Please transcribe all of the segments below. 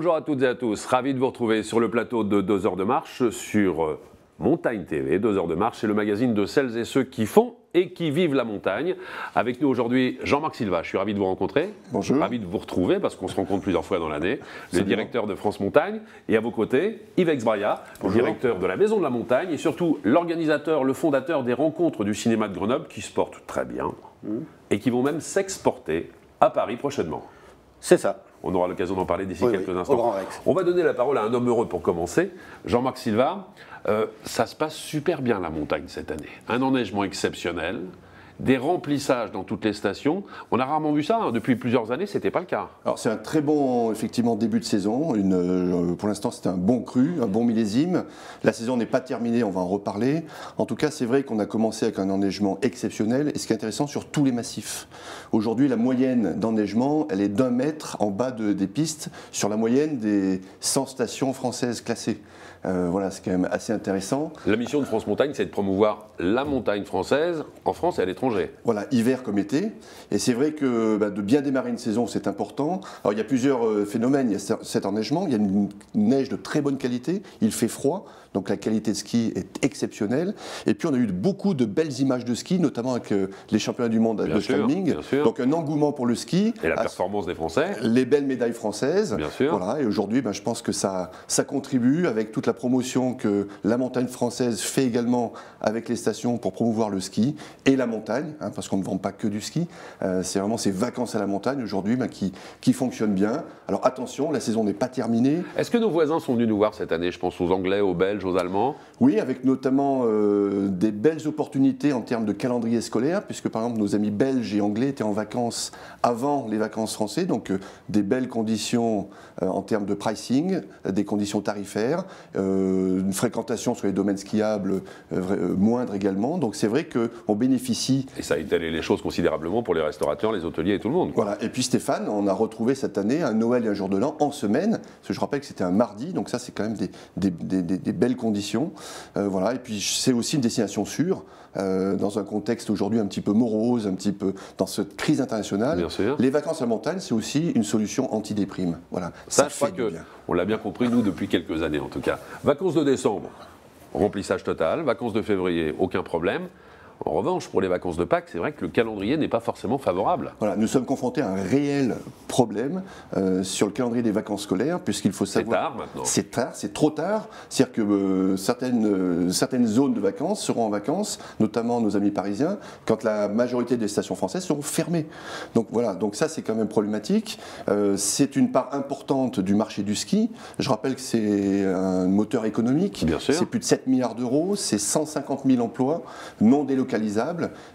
Bonjour à toutes et à tous, ravi de vous retrouver sur le plateau de 2 heures de marche sur Montagne TV. 2 heures de marche, c'est le magazine de celles et ceux qui font et qui vivent la montagne. Avec nous aujourd'hui, Jean-Marc Silva, je suis ravi de vous rencontrer. Bonjour. Ravi de vous retrouver parce qu'on se rencontre plusieurs fois dans l'année. Le directeur de France Montagne. Et à vos côtés, Yves Braya, directeur de la Maison de la Montagne et surtout l'organisateur, le fondateur des rencontres du cinéma de Grenoble qui se portent très bien et qui vont même s'exporter à Paris prochainement. C'est ça. On aura l'occasion d'en parler d'ici quelques au instants. Grand Rex. On va donner la parole à un homme heureux pour commencer, Jean-Marc Silva. Ça se passe super bien la montagne cette année. Un enneigement exceptionnel, des remplissages dans toutes les stations. On a rarement vu ça, hein. Depuis plusieurs années, ce n'était pas le cas. Alors c'est un très bon effectivement début de saison. Pour l'instant c'est un bon cru, un bon millésime. La saison n'est pas terminée, on va en reparler. En tout cas c'est vrai qu'on a commencé avec un enneigement exceptionnel et ce qui est intéressant sur tous les massifs. Aujourd'hui la moyenne d'enneigement elle est d'1 mètre en bas des pistes sur la moyenne des 100 stations françaises classées. Voilà, c'est quand même assez intéressant. La mission de France Montagne, c'est de promouvoir la montagne française en France et à l'étranger. Voilà, hiver comme été. Et c'est vrai que de bien démarrer une saison, c'est important. Alors il y a plusieurs phénomènes. Il y a cet enneigement, il y a une neige de très bonne qualité, il fait froid, donc la qualité de ski est exceptionnelle. Et puis on a eu beaucoup de belles images de ski, notamment avec les championnats du monde de climbing. Donc un engouement pour le ski. Et la performance des Français. Les belles médailles françaises. Bien sûr. Voilà, et aujourd'hui, je pense que ça contribue avec toute la promotion que la montagne française fait également avec les stations pour promouvoir le ski et la montagne, parce qu'on ne vend pas que du ski. C'est vraiment ces vacances à la montagne aujourd'hui qui fonctionnent bien. Alors attention, la saison n'est pas terminée. Est-ce que nos voisins sont venus nous voir cette année? Je pense aux Anglais, aux Belges, aux Allemands. Oui, avec notamment des belles opportunités en termes de calendrier scolaire, puisque par exemple nos amis belges et anglais étaient en vacances avant les vacances françaises, donc des belles conditions en termes de pricing, des conditions tarifaires, une fréquentation sur les domaines skiables moindre également. Donc c'est vrai qu'on bénéficie. Et ça a étalé les choses considérablement pour les restaurateurs, les hôteliers et tout le monde. Voilà. Et puis Stéphane, on a retrouvé cette année un Noël et un jour de l'an en semaine. Parce que je rappelle que c'était un mardi, donc ça c'est quand même des belles conditions. Voilà. Et puis c'est aussi une destination sûre. Dans un contexte aujourd'hui un petit peu morose, un petit peu dans cette crise internationale. Bien sûr. Les vacances à la montagne, c'est aussi une solution anti-déprime. Voilà. Ça je crois qu'on l'a bien compris, nous, depuis quelques années en tout cas. Vacances de décembre, remplissage total. Vacances de février, aucun problème. En revanche, pour les vacances de Pâques, c'est vrai que le calendrier n'est pas forcément favorable. Voilà, nous sommes confrontés à un réel problème sur le calendrier des vacances scolaires, puisqu'il faut savoir... C'est tard maintenant. C'est tard, c'est trop tard. C'est-à-dire que certaines zones de vacances seront en vacances, notamment nos amis parisiens, quand la majorité des stations françaises seront fermées. Donc voilà, donc ça c'est quand même problématique. C'est une part importante du marché du ski. Je rappelle que c'est un moteur économique. Bien sûr. C'est plus de 7 milliards d'euros, c'est 150 000 emplois non délocalisable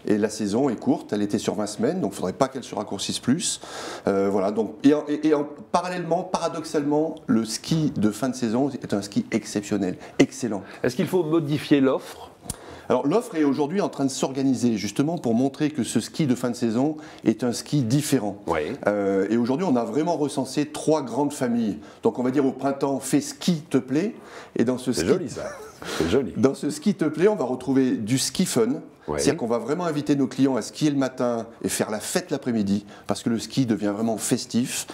et la saison est courte, elle était sur 20 semaines, donc il ne faudrait pas qu'elle se raccourcisse plus. Voilà, donc, parallèlement, paradoxalement, le ski de fin de saison est un ski exceptionnel, excellent. Est-ce qu'il faut modifier l'offre ? Alors l'offre est aujourd'hui en train de s'organiser justement pour montrer que ce ski de fin de saison est un ski différent. Oui. Et aujourd'hui on a vraiment recensé 3 grandes familles. Donc on va dire au printemps, fais ski te plaît. Et dans ce ski... C'est joli ça, c'est joli. Dans ce ski te plaît, on va retrouver du ski fun. Oui. C'est-à-dire qu'on va vraiment inviter nos clients à skier le matin et faire la fête l'après-midi, parce que le ski devient vraiment festif.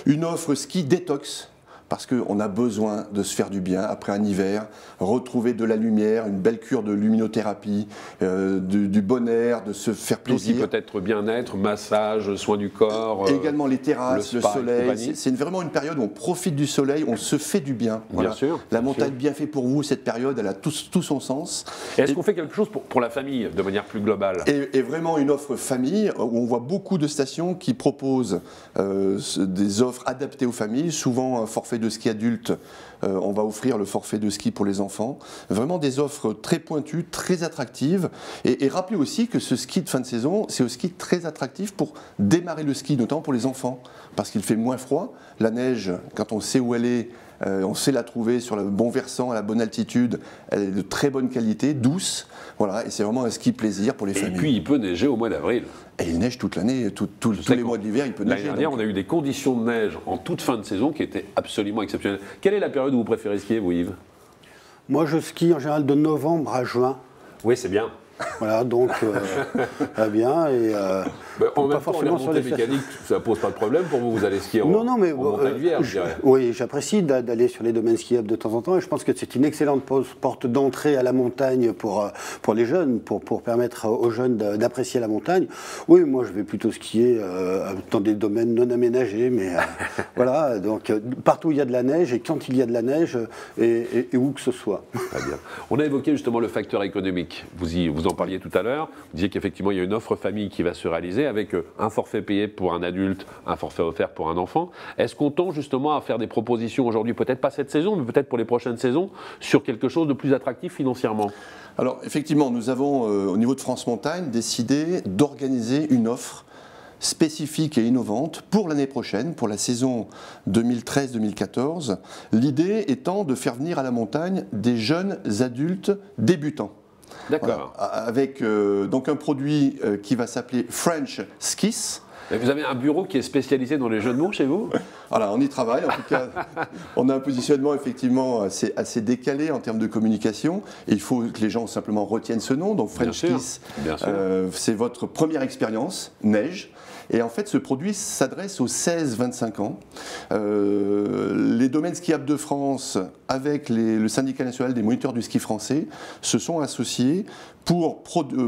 Une offre ski détox, parce qu'on a besoin de se faire du bien après un hiver, retrouver de la lumière, une belle cure de luminothérapie, du bon air, de se faire plaisir. Aussi peut-être bien-être, massage, soins du corps. Et également les terrasses, le soleil. C'est vraiment une période où on profite du soleil, on se fait du bien. Voilà. Bien sûr. La montagne bien fait pour vous, cette période, elle a tout son sens. Est-ce qu'on fait quelque chose pour la famille, de manière plus globale? Et vraiment une offre famille, où on voit beaucoup de stations qui proposent des offres adaptées aux familles, souvent un forfait de ski adulte, on va offrir le forfait de ski pour les enfants. Vraiment des offres très pointues, très attractives. Et rappelez aussi que ce ski de fin de saison, c'est aussi très attractif pour démarrer le ski, notamment pour les enfants, parce qu'il fait moins froid. La neige, quand on sait où elle est, on sait la trouver sur le bon versant, à la bonne altitude. Elle est de très bonne qualité, douce. Voilà, et c'est vraiment un ski plaisir pour les familles. Et puis il peut neiger au mois d'avril. Et il neige toute l'année, tous les mois de l'hiver, il peut neiger. L'année dernière, on a eu des conditions de neige en toute fin de saison qui étaient absolument exceptionnelles. Quelle est la période où vous préférez skier, vous, Yves? Moi, je skie en général de novembre à juin. Oui, c'est bien. Voilà, donc très bien. Et En même pas temps, forcément la sur montée les stations. mécanique, ça pose pas de problème pour vous, vous allez skier Non, mais en montagne vierge, je dirais. oui, j'apprécie d'aller sur les domaines skiables de temps en temps et je pense que c'est une excellente porte d'entrée à la montagne pour les jeunes, pour permettre aux jeunes d'apprécier la montagne. Oui, moi je vais plutôt skier dans des domaines non aménagés, mais voilà, donc partout où il y a de la neige et quand il y a de la neige et où que ce soit. Très bien. On a évoqué justement le facteur économique. Vous en parliez tout à l'heure. Vous disiez qu'effectivement, il y a une offre famille qui va se réaliser avec un forfait payé pour un adulte, un forfait offert pour un enfant. Est-ce qu'on tend justement à faire des propositions aujourd'hui, peut-être pas cette saison, mais peut-être pour les prochaines saisons, sur quelque chose de plus attractif financièrement? Alors effectivement, nous avons au niveau de France Montagne décidé d'organiser une offre spécifique et innovante pour l'année prochaine, pour la saison 2013-2014. L'idée étant de faire venir à la montagne des jeunes adultes débutants. D'accord. Voilà, avec donc un produit qui va s'appeler French Skis. Et vous avez un bureau qui est spécialisé dans les jeux de mots chez vous? Voilà, on y travaille. En tout cas, on a un positionnement effectivement assez décalé en termes de communication. Et il faut que les gens simplement retiennent ce nom. Donc French Skis, c'est votre première expérience, neige. Et en fait, ce produit s'adresse aux 16-25 ans. Les domaines skiables de France, avec le syndicat national des moniteurs du ski français, se sont associés pour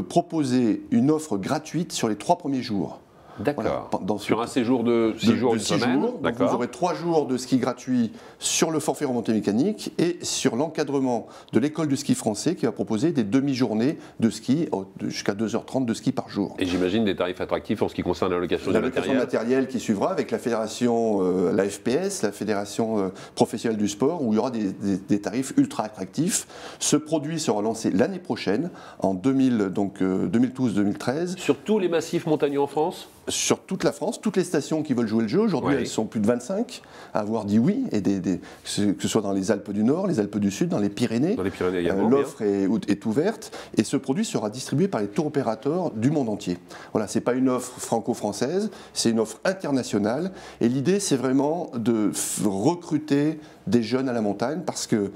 proposer une offre gratuite sur les 3 premiers jours. D'accord. Voilà, sur un séjour de 6 jours, une semaine. Donc vous aurez 3 jours de ski gratuit sur le forfait remontée mécanique et sur l'encadrement de l'école du ski français qui va proposer des demi-journées de ski jusqu'à 2h30 de ski par jour. Et j'imagine des tarifs attractifs en ce qui concerne la location du matériel. La location de matériel qui suivra avec la fédération, la FPS, la fédération professionnelle du sport, où il y aura des tarifs ultra attractifs. Ce produit sera lancé l'année prochaine, en 2012-2013. Sur tous les massifs montagneux en France? Sur toute la France, toutes les stations qui veulent jouer le jeu, aujourd'hui elles sont plus de 25 à avoir dit oui, et que ce soit dans les Alpes du Nord, les Alpes du Sud, dans les Pyrénées. Dans les Pyrénées également. L'offre est ouverte et ce produit sera distribué par les tour opérateurs du monde entier. Voilà, c'est pas une offre franco-française, c'est une offre internationale et l'idée c'est vraiment de recruter des jeunes à la montagne parce que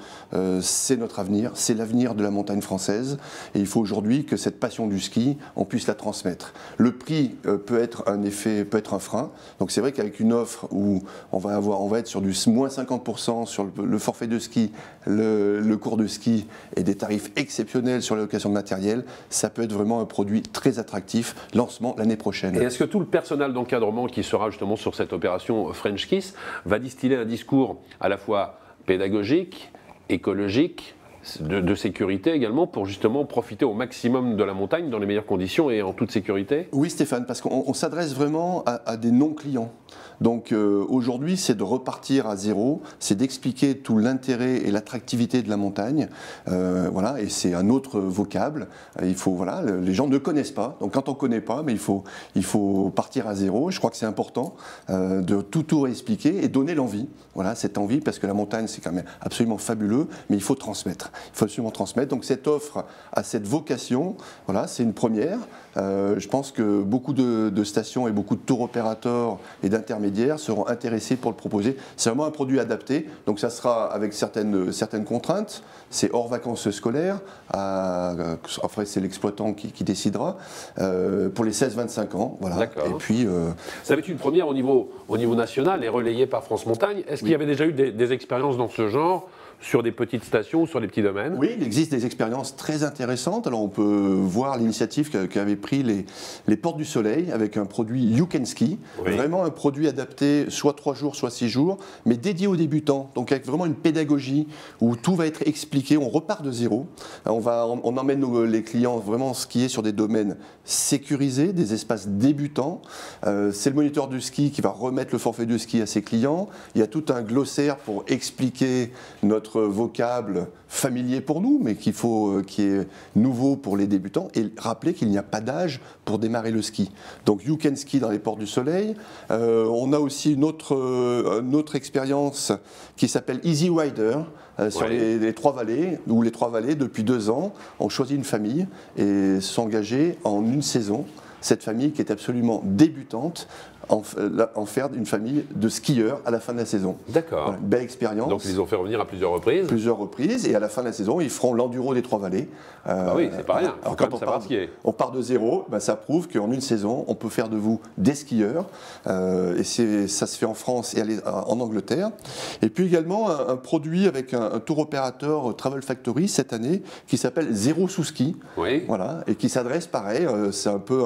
c'est notre avenir, c'est l'avenir de la montagne française et il faut aujourd'hui que cette passion du ski, on puisse la transmettre. Le prix peut être un frein, donc c'est vrai qu'avec une offre où on va être sur du moins 50% sur le forfait de ski, le cours de ski et des tarifs exceptionnels sur la location de matériel, ça peut être vraiment un produit très attractif, lancement l'année prochaine. Et est-ce que tout le personnel d'encadrement qui sera justement sur cette opération French Kiss va distiller un discours à la fois pédagogique, écologique, de sécurité également, pour justement profiter au maximum de la montagne dans les meilleures conditions et en toute sécurité? Oui Stéphane, parce qu'on s'adresse vraiment à des non-clients. Donc aujourd'hui, c'est de repartir à zéro, c'est d'expliquer tout l'intérêt et l'attractivité de la montagne. Voilà, et c'est un autre vocable. Les gens ne connaissent pas. Donc quand on ne connaît pas, mais il faut partir à zéro. Je crois que c'est important de tout réexpliquer et donner l'envie. Voilà, cette envie, parce que la montagne, c'est quand même absolument fabuleux, mais il faut transmettre. Il faut absolument transmettre. Donc cette offre a cette vocation. Voilà, c'est une première. Je pense que beaucoup de stations et beaucoup de tour opérateurs et d'intermédiaires seront intéressés pour le proposer. C'est vraiment un produit adapté, donc ça sera avec certaines contraintes. C'est hors vacances scolaires, après c'est l'exploitant qui décidera, pour les 16-25 ans. Voilà. D'accord. Et puis, ça va être une première au niveau national et relayée par France Montagne. Est-ce qu'il y avait déjà eu des expériences dans ce genre sur des petites stations, sur des petits domaines? Oui, il existe des expériences très intéressantes. Alors on peut voir l'initiative qu'avaient pris les Portes du Soleil avec un produit You Can Ski, vraiment un produit adapté soit 3 jours, soit 6 jours, mais dédié aux débutants, donc avec vraiment une pédagogie où tout va être expliqué, on repart de zéro. On emmène les clients vraiment skier sur des domaines sécurisés, des espaces débutants. C'est le moniteur du ski qui va remettre le forfait de ski à ses clients. Il y a tout un glossaire pour expliquer notre vocable familier pour nous, mais qui est nouveau pour les débutants, et rappeler qu'il n'y a pas d'âge pour démarrer le ski. Donc You Can Ski dans les Portes du Soleil. On a aussi une autre expérience qui s'appelle Easy Rider, sur les Trois-Vallées, où les Trois-Vallées, depuis 2 ans, ont choisi une famille et s'engager en une saison. Cette famille qui est absolument débutante, en faire une famille de skieurs à la fin de la saison. D'accord. Voilà, une belle expérience. Donc ils les ont fait revenir à plusieurs reprises. Plusieurs reprises, et à la fin de la saison, ils feront l'enduro des Trois-Vallées. Ah oui, c'est pas rien. Alors, Quand quand on part de zéro, ben, ça prouve qu'en une saison, on peut faire de vous des skieurs. Et ça se fait en France et en Angleterre. Et puis également un produit avec un tour opérateur Travel Factory cette année qui s'appelle Zéro sous ski. Oui. Voilà, et qui s'adresse pareil, c'est un peu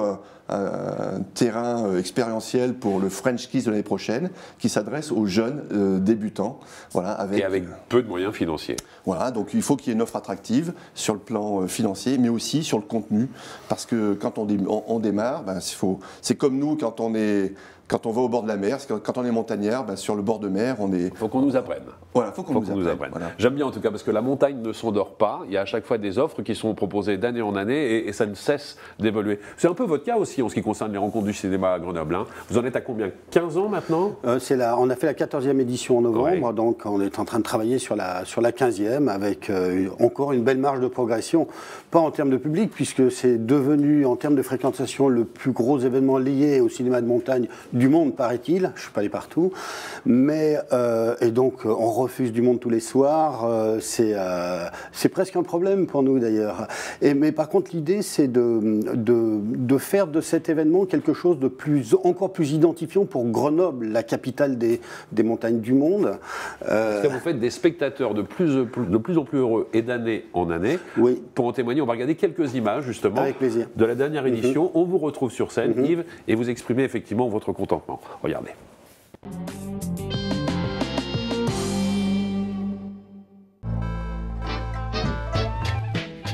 un terrain expérientiel pour le French Kiss de l'année prochaine, qui s'adresse aux jeunes débutants. Voilà, Et avec peu de moyens financiers. Voilà, donc il faut qu'il y ait une offre attractive sur le plan financier, mais aussi sur le contenu, parce que quand on démarre, ben, c'est comme nous quand on va au bord de la mer, quand on est montagnard, ben, sur le bord de mer, on est... Il faut qu'on nous apprenne. Voilà, il faut qu'on nous apprenne. Voilà. J'aime bien en tout cas parce que la montagne ne s'endort pas. Il y a à chaque fois des offres qui sont proposées d'année en année et ça ne cesse d'évoluer. C'est un peu votre cas aussi en ce qui concerne les rencontres du cinéma à Grenoble. Hein. Vous en êtes à combien? 15 ans maintenant? On a fait la 14e édition en novembre, donc on est en train de travailler sur la 15e avec encore une belle marge de progression. Pas en termes de public, puisque c'est devenu en termes de fréquentation le plus gros événement lié au cinéma de montagne du monde, paraît-il. Je ne suis pas allé partout. Mais, et donc, on refuse du monde tous les soirs. C'est presque un problème pour nous, d'ailleurs. Mais par contre, l'idée, c'est de faire de cet événement quelque chose de encore plus identifiant pour Grenoble, la capitale des montagnes du monde. Parce que vous faites des spectateurs de plus en plus heureux et d'année en année. Oui. Pour en témoigner, on va regarder quelques images, justement, avec plaisir, de la dernière édition. On vous retrouve sur scène, Yves, et vous exprimez effectivement votre contentement. Regardez.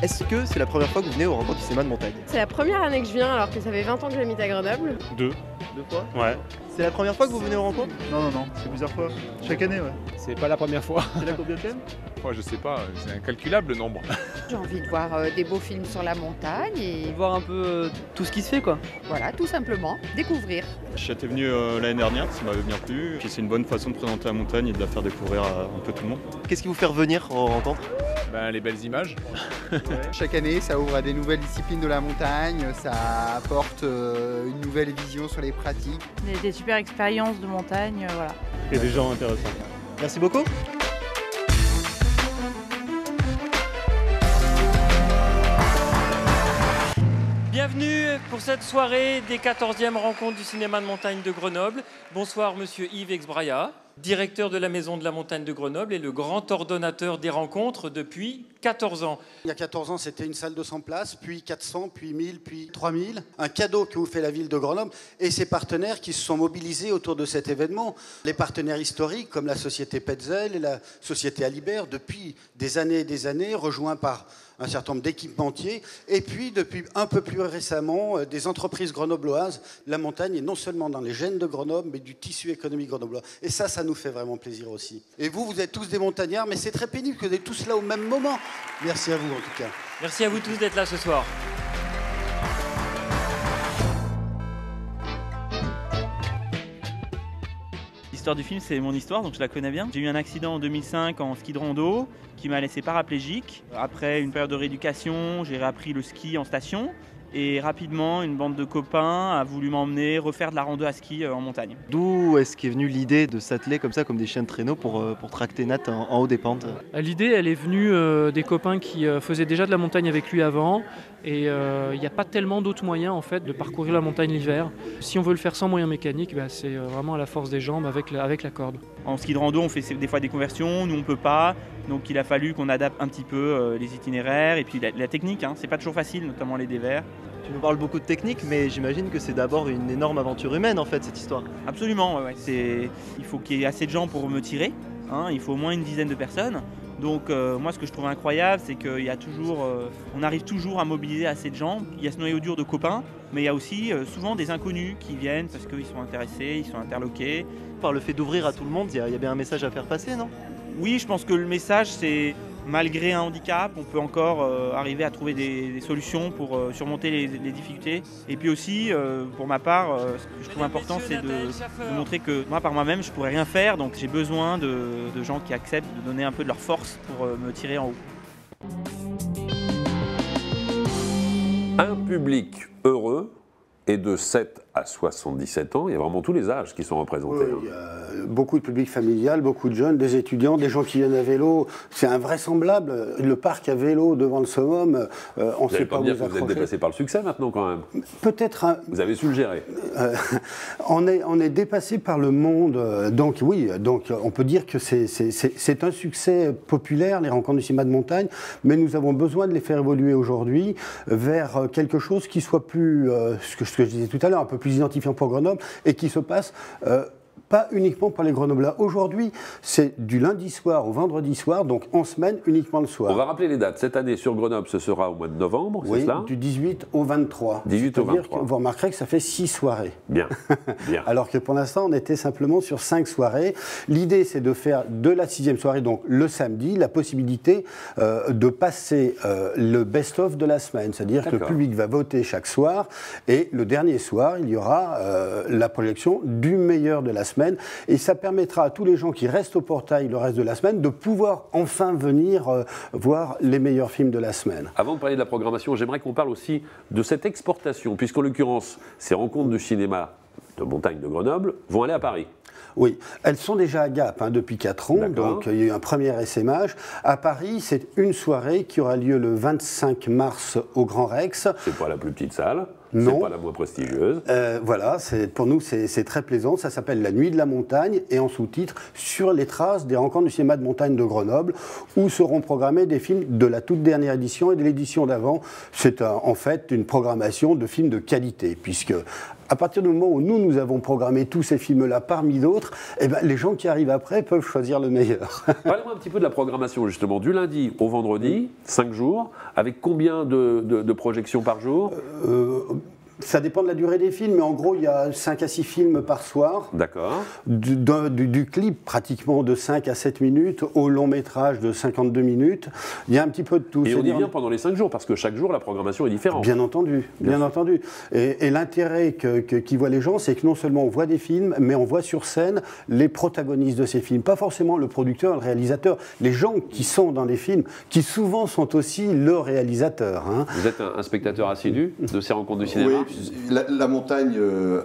Est-ce que c'est la première fois que vous venez aux rencontres du cinéma de montagne? C'est la première année que je viens, alors que ça fait 20 ans que j'habite à Grenoble. Deux. Deux fois? Ouais. C'est la première fois que vous venez aux rencontres? Non, c'est plusieurs fois. Chaque année, ouais. C'est pas la première fois. C'est la combienième? Moi, je sais pas, c'est incalculable le nombre. J'ai envie de voir des beaux films sur la montagne et Voir un peu tout ce qui se fait, quoi. voilà, tout simplement, découvrir. J'étais venu l'année dernière, ça m'avait bien plu. Puis c'est une bonne façon de présenter la montagne et de la faire découvrir un peu tout le monde. Qu'est-ce qui vous fait revenir aux rencontres? Ben, les belles images. Chaque année, ça ouvre à des nouvelles disciplines de la montagne, ça apporte une nouvelle vision sur les pratiques. Des super expériences de montagne, voilà. Et des gens intéressants. Merci beaucoup. Bienvenue pour cette soirée des 14e rencontres du cinéma de montagne de Grenoble. Bonsoir monsieur Yves Exbraya, directeur de la Maison de la Montagne de Grenoble et le grand ordonnateur des rencontres depuis 14 ans. Il y a 14 ans, c'était une salle de 100 places, puis 400, puis 1000, puis 3000. Un cadeau que vous fait la ville de Grenoble et ses partenaires qui se sont mobilisés autour de cet événement. Les partenaires historiques comme la société Petzel et la société Alibert, depuis des années et des années, rejoints par un certain nombre d'équipementiers. Et puis, depuis un peu plus récemment, des entreprises grenobloises. La montagne est non seulement dans les gènes de Grenoble, mais du tissu économique grenoblois. Et ça nous fait vraiment plaisir aussi. Et vous êtes tous des montagnards, mais c'est très pénible que vous êtes tous là au même moment. Merci à vous, en tout cas. Merci à vous tous d'être là ce soir. L'histoire du film, c'est mon histoire, donc je la connais bien. J'ai eu un accident en 2005 en ski de rando qui m'a laissé paraplégique. Après une période de rééducation, j'ai réappris le ski en station. Et rapidement, une bande de copains a voulu m'emmener refaire de la rando à ski en montagne. D'où est-ce qu'est venue l'idée de s'atteler comme ça, comme des chiens de traîneau pour tracter Nat en haut des pentes? L'idée, elle est venue des copains qui faisaient déjà de la montagne avec lui avant. Et il n'y a pas tellement d'autres moyens en fait de parcourir la montagne l'hiver. Si on veut le faire sans moyens mécaniques, c'est vraiment à la force des jambes avec la corde. En ski de rando, on fait des fois des conversions, nous on peut pas. Donc il a fallu qu'on adapte un petit peu les itinéraires et puis la technique. C'est pas toujours facile, notamment les dévers. Tu nous parles beaucoup de technique, mais j'imagine que c'est d'abord une énorme aventure humaine en fait cette histoire. Absolument, ouais. Il faut qu'il y ait assez de gens pour me tirer. Il faut au moins une dizaine de personnes. Donc moi ce que je trouve incroyable, c'est qu'il y a toujours, on arrive toujours à mobiliser assez de gens. Il y a ce noyau dur de copains, mais il y a aussi souvent des inconnus qui viennent parce qu'ils sont intéressés, ils sont interloqués. Par le fait d'ouvrir à tout le monde, il y a bien un message à faire passer, non? Oui, je pense que le message c'est, malgré un handicap, on peut encore arriver à trouver des solutions pour surmonter les difficultés. Et puis aussi, pour ma part, ce que je trouve important, c'est de montrer que moi, par moi-même, je ne pourrais rien faire. Donc j'ai besoin de gens qui acceptent de donner un peu de leur force pour me tirer en haut. Un public heureux et de 7 à 77 ans, il y a vraiment tous les âges qui sont représentés. Oui, il y a beaucoup de public familial, beaucoup de jeunes, des étudiants, des gens qui viennent à vélo. C'est invraisemblable. Le parc à vélo devant le summum, on ne sait pas où dire vous que vous êtes accrocher. dépassé par le succès maintenant quand même. Peut-être. Vous avez su le gérer. On est dépassé par le monde. Donc oui, donc on peut dire que c'est un succès populaire, les rencontres du cinéma de montagne, mais nous avons besoin de les faire évoluer aujourd'hui vers quelque chose qui soit plus, ce que je disais tout à l'heure, un peu plus identifiant pour Grenoble et qui se passe pas uniquement pour les Grenoblois. Aujourd'hui, c'est du lundi soir au vendredi soir, donc en semaine uniquement le soir. On va rappeler les dates. Cette année sur Grenoble, ce sera au mois de novembre, oui, c'est cela ? Du 18 au 23. 18 au 23. Vous remarquerez que ça fait 6 soirées. Bien, bien. Alors que pour l'instant, on était simplement sur 5 soirées. L'idée, c'est de faire de la 6e soirée, donc le samedi, la possibilité de passer le best-of de la semaine. C'est-à-dire que le public va voter chaque soir et le dernier soir, il y aura la projection du meilleur de la semaine. Et ça permettra à tous les gens qui restent au portail le reste de la semaine de pouvoir enfin venir voir les meilleurs films de la semaine. Avant de parler de la programmation, j'aimerais qu'on parle aussi de cette exportation, puisqu'en l'occurrence, ces rencontres du cinéma de montagne de Grenoble vont aller à Paris. Oui, elles sont déjà à Gap depuis 4 ans, donc il y a eu un premier essaimage. À Paris, c'est une soirée qui aura lieu le 25 mars au Grand Rex. C'est pas la plus petite salle. Non. C'est pas la moins prestigieuse. Voilà, pour nous c'est très plaisant. Ça s'appelle La Nuit de la Montagne et en sous-titre Sur les traces des rencontres du cinéma de montagne de Grenoble, où seront programmés des films de la toute dernière édition et de l'édition d'avant. C'est en fait une programmation de films de qualité, puisque à partir du moment où nous avons programmé tous ces films-là parmi d'autres, eh ben, les gens qui arrivent après peuvent choisir le meilleur. Parlez-moi un petit peu de la programmation justement, du lundi au vendredi, 5 jours, avec combien de projections par jour ? Ça dépend de la durée des films, mais en gros, il y a 5 à 6 films par soir. D'accord. Du clip pratiquement de 5 à 7 minutes au long métrage de 52 minutes. Il y a un petit peu de tout. Et on y vient pendant les 5 jours, parce que chaque jour, la programmation est différente. Bien entendu, bien entendu. Et l'intérêt qu'y voient les gens, c'est que non seulement on voit des films, mais on voit sur scène les protagonistes de ces films. Pas forcément le producteur, le réalisateur. Les gens qui sont dans les films, qui souvent sont aussi le réalisateur. Vous êtes un spectateur assidu de ces rencontres du cinéma ? Oui. La montagne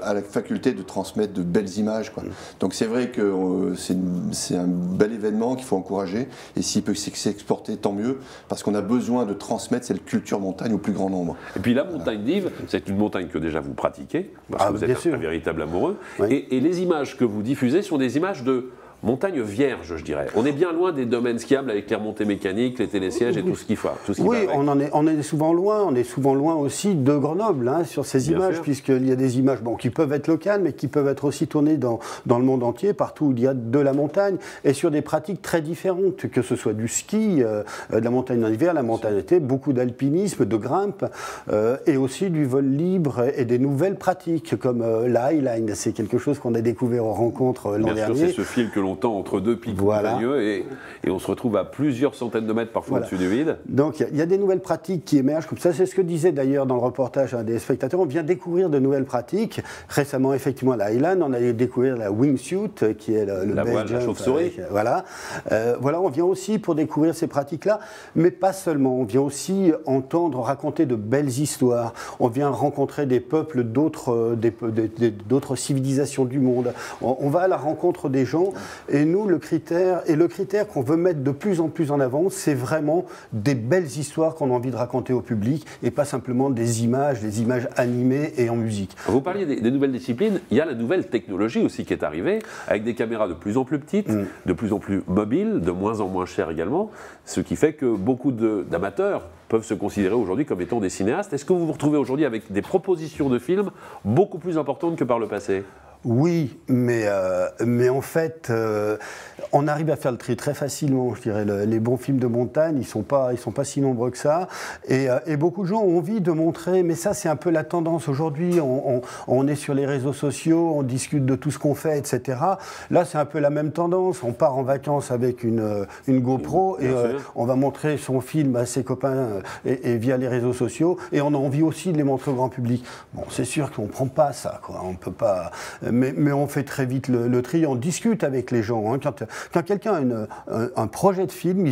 a la faculté de transmettre de belles images, quoi. Donc c'est vrai que c'est un bel événement qu'il faut encourager, et s'il peut s'exporter, tant mieux, parce qu'on a besoin de transmettre cette culture montagne au plus grand nombre. Et puis la montagne d'Yves, c'est une montagne que déjà vous pratiquez, parce que vous êtes un véritable amoureux, et les images que vous diffusez sont des images de montagne vierge, je dirais. On est bien loin des domaines skiables avec les remontées mécaniques, les télésièges et tout ce qu'il faut. Oui, on est souvent loin. On est souvent loin aussi de Grenoble sur ces images, puisqu'il y a des images qui peuvent être locales, mais qui peuvent être aussi tournées dans le monde entier, partout où il y a de la montagne, et sur des pratiques très différentes, que ce soit du ski, de la montagne en hiver, la montagne en été, beaucoup d'alpinisme, de grimpe, et aussi du vol libre et des nouvelles pratiques, comme la highline. C'est quelque chose qu'on a découvert aux rencontres l'an dernier. Bien sûr, c'est ce fil que l'on tend entre deux pics montagneux et on se retrouve à plusieurs centaines de mètres parfois au-dessus du vide. Donc il y a des nouvelles pratiques qui émergent comme ça. C'est ce que disait d'ailleurs dans le reportage un des spectateurs. On vient découvrir de nouvelles pratiques. Récemment, effectivement, la Highland, on a découvert la wingsuit, qui est le la voile, la chauve-souris. Voilà, on vient aussi pour découvrir ces pratiques-là, mais pas seulement. On vient aussi entendre raconter de belles histoires. On vient rencontrer des peuples d'autres civilisations du monde. On va à la rencontre des gens. Et nous, le critère qu'on veut mettre de plus en plus en avant, c'est vraiment des belles histoires qu'on a envie de raconter au public et pas simplement des images animées et en musique. Vous parliez des nouvelles disciplines, il y a la nouvelle technologie aussi qui est arrivée, avec des caméras de plus en plus petites, de plus en plus mobiles, de moins en moins chères également, ce qui fait que beaucoup d'amateurs peuvent se considérer aujourd'hui comme étant des cinéastes. Est-ce que vous vous retrouvez aujourd'hui avec des propositions de films beaucoup plus importantes que par le passé ? Oui, mais en fait, on arrive à faire le tri très facilement, je dirais. Les bons films de montagne, ils sont pas si nombreux que ça. Et beaucoup de gens ont envie de montrer, mais ça, c'est un peu la tendance aujourd'hui. On est sur les réseaux sociaux, on discute de tout ce qu'on fait, etc. Là, c'est un peu la même tendance. On part en vacances avec une GoPro et on va montrer son film à ses copains et via les réseaux sociaux. Et on a envie aussi de les montrer au grand public. Bon, c'est sûr qu'on ne prend pas ça, quoi. On peut pas... Mais on fait très vite le tri, on discute avec les gens. Quand quelqu'un a un projet de film,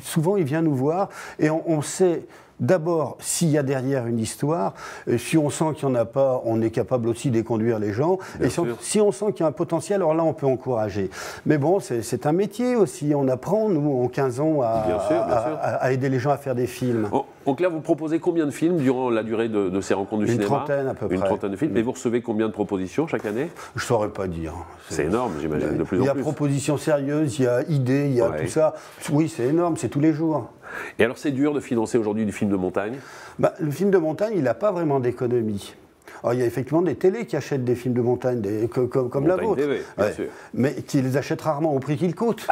souvent il vient nous voir et on sait d'abord, s'il y a derrière une histoire, si on sent qu'il n'y en a pas, on est capable aussi d'éconduire les gens. Et si on sent qu'il y a un potentiel, alors là, on peut encourager. Mais bon, c'est un métier aussi. On apprend, nous, en 15 ans, à aider les gens à faire des films. Donc là, vous proposez combien de films durant la durée de ces rencontres du cinéma? Une trentaine à peu près. Une trentaine de films. Et vous recevez combien de propositions chaque année? Je ne saurais pas dire. C'est énorme, j'imagine, de plus en plus. Il y a propositions sérieuses, il y a idées, il y a tout ça. Oui, c'est énorme, c'est tous les jours. Et alors, c'est dur de financer aujourd'hui du film de montagne? Le film de montagne, il n'a pas vraiment d'économie. Alors, il y a effectivement des télés qui achètent des films de montagne, comme la vôtre, TV, bien sûr. mais qui les achètent rarement au prix qu'ils coûtent.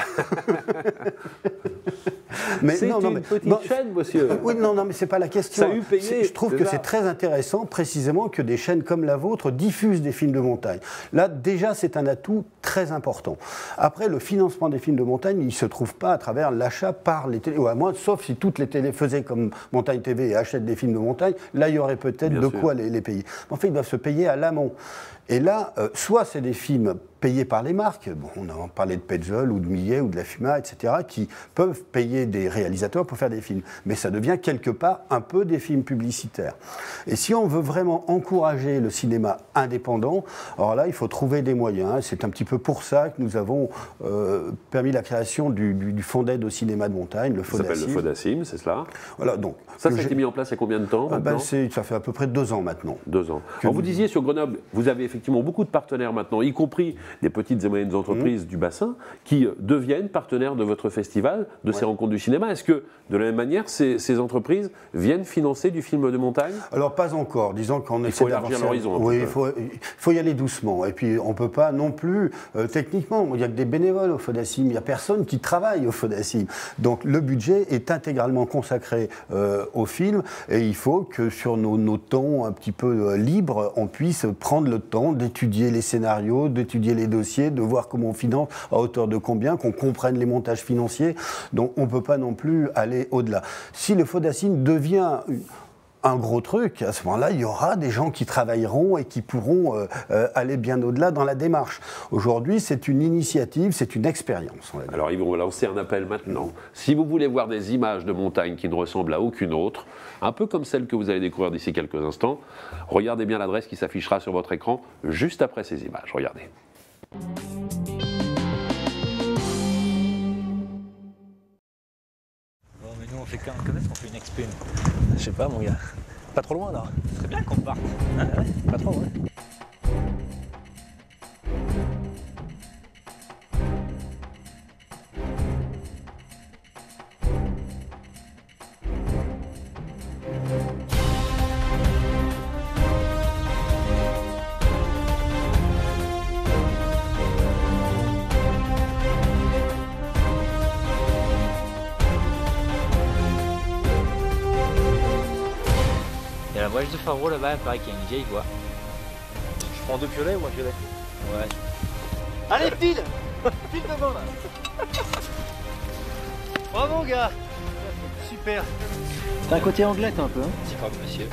C'est une petite chaîne, monsieur. Oui, non, mais c'est pas la question. Ça a eu payé, je trouve que c'est très intéressant, précisément, que des chaînes comme la vôtre diffusent des films de montagne. Là, déjà, c'est un atout très important. Après, le financement des films de montagne, il ne se trouve pas à travers l'achat par les télés, ou à moins, sauf si toutes les télés faisaient comme Montagne TV et achètent des films de montagne, là, il y aurait peut-être de quoi les payer. En fait, ils doivent se payer à l'amont. Et là, soit c'est des films payés par les marques, bon, on a parlé de Petzl ou de Millet ou de la Fuma, etc., qui peuvent payer des réalisateurs pour faire des films. Mais ça devient quelque part un peu des films publicitaires. Et si on veut vraiment encourager le cinéma indépendant, alors là, il faut trouver des moyens. C'est un petit peu pour ça que nous avons permis la création du fonds d'aide au cinéma de montagne, le FODACIM. Ça s'appelle le FODACIM, c'est cela? Voilà, donc. Ça a été mis en place il y a combien de temps maintenant? Ça fait à peu près 2 ans maintenant. 2 ans. Alors vous disiez sur Grenoble, vous avez effectivement beaucoup de partenaires maintenant, y compris des petites et moyennes entreprises du bassin, qui deviennent partenaires de votre festival, de ces rencontres du cinéma. Est-ce que, de la même manière, ces entreprises viennent financer du film de montagne? Alors pas encore, disons qu'on essaie d'avoir... Il faut élargir l'horizon. Oui, il faut y aller doucement. Et puis on ne peut pas non plus, techniquement, il n'y a que des bénévoles au FODACIM, il n'y a personne qui travaille au FODACIM. Donc le budget est intégralement consacré au film, et il faut que sur nos temps un petit peu libres, on puisse prendre le temps d'étudier les scénarios, d'étudier les dossiers, de voir comment on finance, à hauteur de combien, qu'on comprenne les montages financiers. Donc on ne peut pas non plus aller au-delà. Si le FODACIM devient un gros truc, à ce moment-là, il y aura des gens qui travailleront et qui pourront aller bien au-delà dans la démarche. Aujourd'hui, c'est une initiative, c'est une expérience. Alors, ils vont lancer un appel maintenant. Si vous voulez voir des images de montagne qui ne ressemblent à aucune autre, un peu comme celle que vous allez découvrir d'ici quelques instants, regardez bien l'adresse qui s'affichera sur votre écran juste après ces images. Regardez. Mais nous on fait quand est-ce qu'on fait une expo? Je sais pas mon gars. Pas trop loin là. Ce serait bien qu'on parte. Ah ouais, pas trop loin. Il y a la voyage de Faro là-bas, il paraît qu'il y a une vieille voie. Je prends 2 piolets ou un piolet? Ouais. Allez, file! File devant là! Bravo gars! Super! T'as un côté anglais un peu, hein? C'est pas monsieur.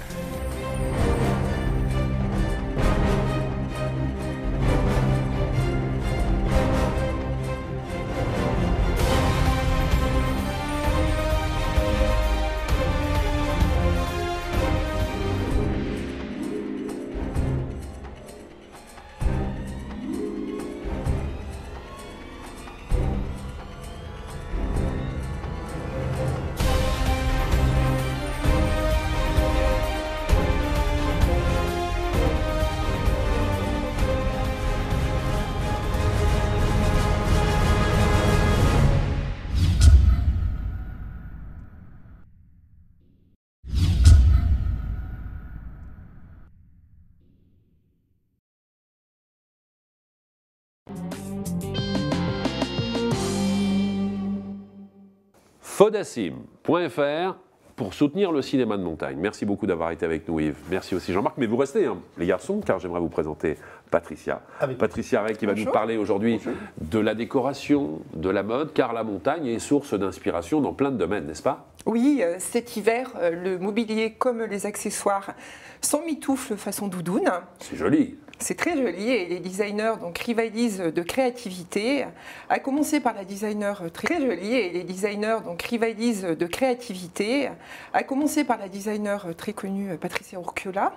FODACIM.fr pour soutenir le cinéma de montagne. Merci beaucoup d'avoir été avec nous, Yves. Merci aussi Jean-Marc. Mais vous restez, hein, les garçons, car j'aimerais vous présenter Patricia. Patricia Ray qui va nous parler aujourd'hui de la décoration, de la mode, car la montagne est source d'inspiration dans plein de domaines, n'est-ce pas? Oui, cet hiver, le mobilier comme les accessoires sont mitoufles façon doudoune. C'est joli. C'est très joli et les designers donc rivalisent de créativité. À commencer par la designer très jolie et les designers donc rivalisent de créativité. À commencer par la designer très connue Patricia Urquiola,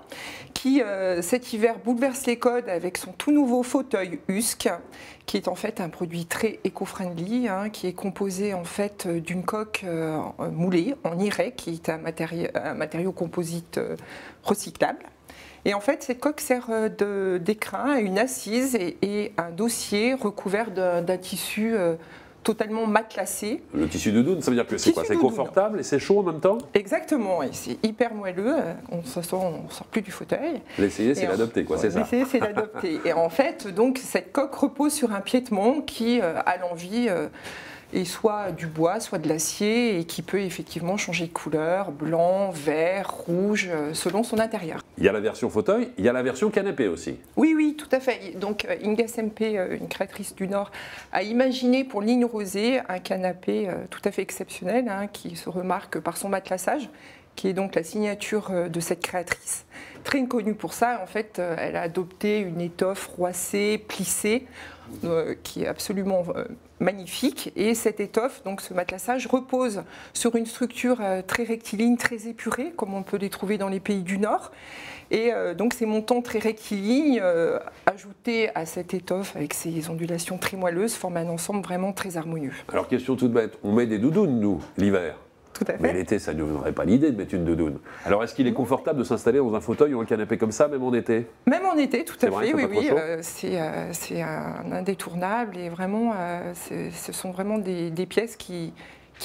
qui cet hiver bouleverse les codes avec son tout nouveau fauteuil Husk, qui est en fait un produit très éco-friendly, hein, qui est composé en fait d'une coque moulée en IREC, qui est un matériau composite recyclable. Et en fait, cette coque sert d'écrin à une assise et un dossier recouvert d'un tissu totalement matelassé. Le tissu doudoune, ça veut dire que c'est quoi? C'est confortable et c'est chaud en même temps? Exactement, et c'est hyper moelleux, on ne sort plus du fauteuil. L'essayer, c'est l'adopter, quoi, c'est ça? L'essayer, c'est l'adopter. Et en fait, donc, cette coque repose sur un piétement qui, à l'envie, est soit du bois, soit de l'acier, et qui peut effectivement changer de couleur, blanc, vert, rouge, selon son intérieur. Il y a la version fauteuil, il y a la version canapé aussi. Oui, oui, tout à fait. Donc Inga Sempe, une créatrice du Nord, a imaginé pour Ligne Rosée un canapé tout à fait exceptionnel, hein, qui se remarque par son matelassage, qui est donc la signature de cette créatrice. Très connue pour ça, en fait, elle a adopté une étoffe roissée, plissée, qui est absolument magnifique. Et cette étoffe, donc ce matelassage, repose sur une structure très rectiligne, très épurée, comme on peut les trouver dans les pays du Nord. Et donc ces montants très rectilignes, ajoutés à cette étoffe avec ces ondulations très moelleuses, forment un ensemble vraiment très harmonieux. Alors question toute bête, on met des doudounes, nous, l'hiver. Tout à fait. Mais l'été, ça ne nous donnerait pas l'idée de mettre une doudoune. Alors, est-ce qu'il est confortable de s'installer dans un fauteuil ou un canapé comme ça, même en été? Même en été, tout à fait, oui. C'est un indétournable et vraiment, ce sont vraiment des pièces qui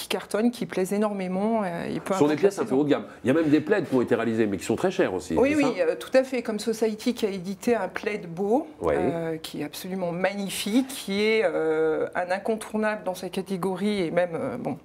cartonnent, qui plaisent énormément. Ce sont des pièces un peu haut de gamme. Il y a même des plaids qui ont été réalisés, mais qui sont très chers aussi. Oui, oui, tout à fait. Comme Society qui a édité un plaid beau, qui est absolument magnifique, qui est un incontournable dans sa catégorie et même, bon,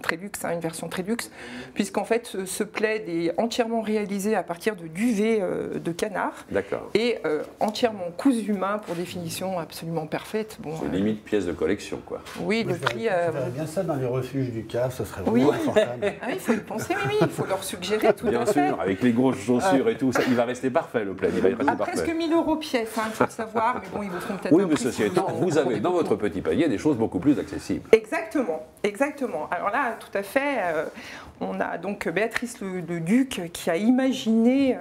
très luxe, hein, une version très luxe, puisqu'en fait ce plaid est entièrement réalisé à partir de duvet de canard et entièrement cousu main pour définition absolument parfaite. Bon, c'est limite pièce de collection, quoi. Oui, le prix. Je verrais bien ça dans les refuges du CAF, ce serait vraiment confortable. Ah, il faut y penser, oui, il faut leur suggérer tout bien à fait. Bien sûr, avec les grosses chaussures et tout, ça, il va rester parfait le plaid. Il va rester parfait. Presque 1000 € pièce, il faut le savoir, mais bon, ils vous feront peut-être. Oui, mais ceci étant, vous avez dans votre petit panier des choses beaucoup plus accessibles. Exactement, exactement. Alors là, tout à fait. On a donc Béatrice Le Duc qui a imaginé,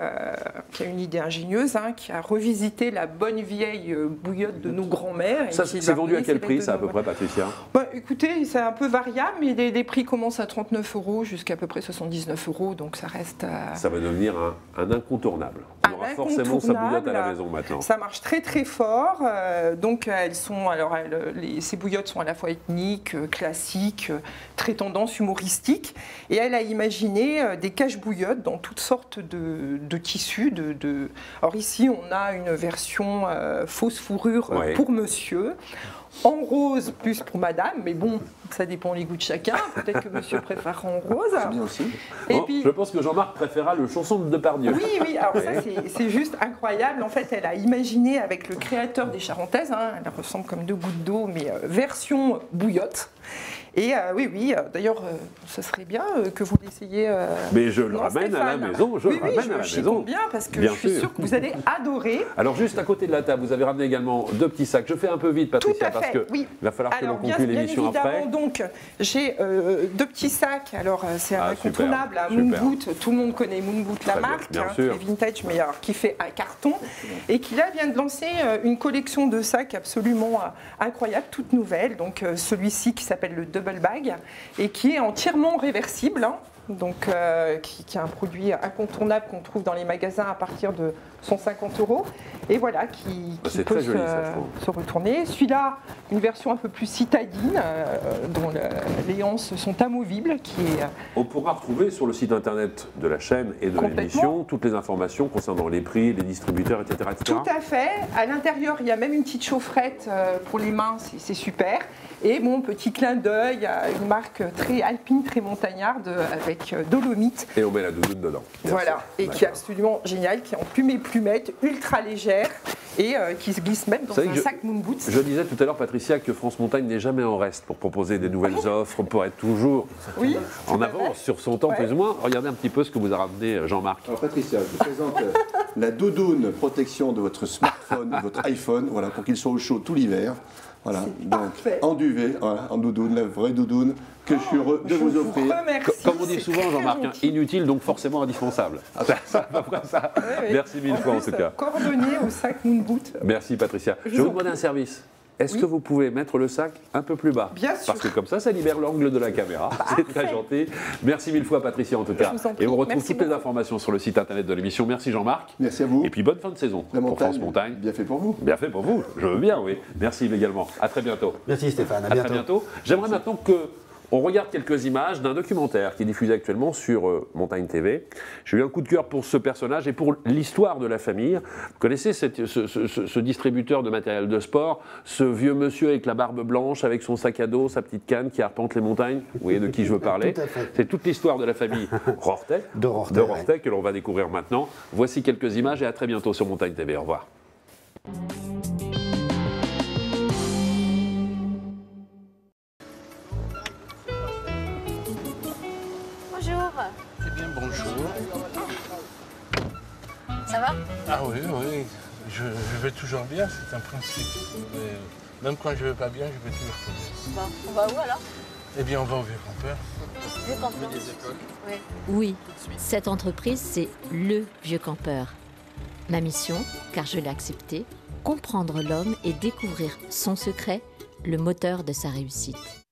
qui a une idée ingénieuse, hein, qui a revisité la bonne vieille bouillotte de nos grands-mères. Ça, c'est vendu à quel prix, ça, à peu près, Patricia? Écoutez, c'est un peu variable, mais les prix commencent à 39 € jusqu'à à peu près 79 €, donc ça reste... Ça va devenir un incontournable. On aura forcément sa bouillotte à la maison maintenant. Ça marche très très fort. Donc elles sont, alors ces bouillottes sont à la fois ethniques, classiques, très tendance humoristique. Et elle a imaginé des cache-bouillottes dans toutes sortes de tissus. Alors ici, on a une version fausse fourrure pour monsieur. En rose, plus pour madame, mais bon, ça dépend les goûts de chacun. Peut-être que monsieur préfère en rose. C'est bien aussi. Et puis, je pense que Jean-Marc préférera le chanson de Depardieu. Oui, oui, alors ça, c'est juste incroyable. En fait, elle a imaginé avec le créateur des Charentaises, hein, elle ressemble comme deux gouttes d'eau, mais version bouillotte. Et oui, d'ailleurs, ce serait bien que vous l'essayiez. Mais je le ramène à la maison, je le ramène à la maison. Bien, parce que je suis sûre que vous allez adorer. Alors, juste à côté de la table, vous avez ramené également 2 petits sacs. Je fais un peu vite, Patricia, parce qu'il va falloir que l'on conclue l'émission après. Donc, j'ai 2 petits sacs. Alors, c'est un incontournable, un Moon Boot. Tout le monde connaît Moon Boot, la marque, qui est vintage, mais alors, qui fait un carton. Et qui, là, vient de lancer une collection de sacs absolument incroyable, toute nouvelle. Donc, celui-ci qui s'appelle le Double Bag et qui est entièrement réversible, hein, donc qui est un produit incontournable qu'on trouve dans les magasins à partir de 150 € et voilà qui peut se retourner. Celui-là, une version un peu plus citadine dont les anses sont amovibles. On pourra retrouver sur le site internet de la chaîne et de l'émission toutes les informations concernant les prix, les distributeurs, etc., etc. Tout à fait. À l'intérieur, il y a même une petite chaufferette pour les mains, c'est super. Et bon, petit clin d'œil à une marque très alpine, très montagnarde avec Dolomite. Et on met la doudoune dedans. Voilà, et qui est absolument génial, qui est en plume et plumette, ultra légère et qui se glisse même dans un sac Moon Boot. Je disais tout à l'heure, Patricia, que France Montagne n'est jamais en reste pour proposer des nouvelles offres, pour être toujours en avance sur son temps, plus ou moins. Regardez un petit peu ce que vous a ramené Jean-Marc. Alors Patricia, je vous présente la doudoune protection de votre smartphone, de votre iPhone, voilà, pour qu'il soit au chaud tout l'hiver. Voilà, donc en duvet, voilà, en doudoune, la vraie doudoune que je suis heureux de vous offrir. Comme on dit souvent, Jean-Marc, hein, inutile donc forcément indispensable. Ça, après ça. Oui. Merci mille fois en tout cas. Cordonnier au sac Moon Boot. Merci Patricia. Je vais vous demander un service. Est-ce que vous pouvez mettre le sac un peu plus bas? Bien sûr. Parce que comme ça libère l'angle de la caméra. C'est très gentil. Merci mille fois Patricia en tout cas. Et on retrouve toutes les informations sur le site internet de l'émission. Merci Jean-Marc. Merci à vous. Et puis bonne fin de saison pour France Montagne. Bien fait pour vous. Bien fait pour vous. Je veux bien, oui. Merci également. À très bientôt. Merci Stéphane. À très bientôt. J'aimerais maintenant que on regarde quelques images d'un documentaire qui est diffusé actuellement sur Montagne TV. J'ai eu un coup de cœur pour ce personnage et pour l'histoire de la famille. Vous connaissez ce distributeur de matériel de sport, ce vieux monsieur avec la barbe blanche, avec son sac à dos, sa petite canne qui arpente les montagnes. Vous voyez de qui je veux parler. Tout à fait. C'est toute l'histoire de la famille Rortet, de Rortet que l'on va découvrir maintenant. Voici quelques images et à très bientôt sur Montagne TV. Au revoir. Eh bien, bonjour. Ça va? Ah oui, oui. Je vais toujours bien, c'est un principe. Mais même quand je ne vais pas bien, je vais toujours bien. Bon, on va où alors? Eh bien, on va au Vieux-Campeur. Vieux-Campeur? Oui. Oui, cette entreprise, c'est le Vieux-Campeur. Ma mission, car je l'ai acceptée, comprendre l'homme et découvrir son secret, le moteur de sa réussite.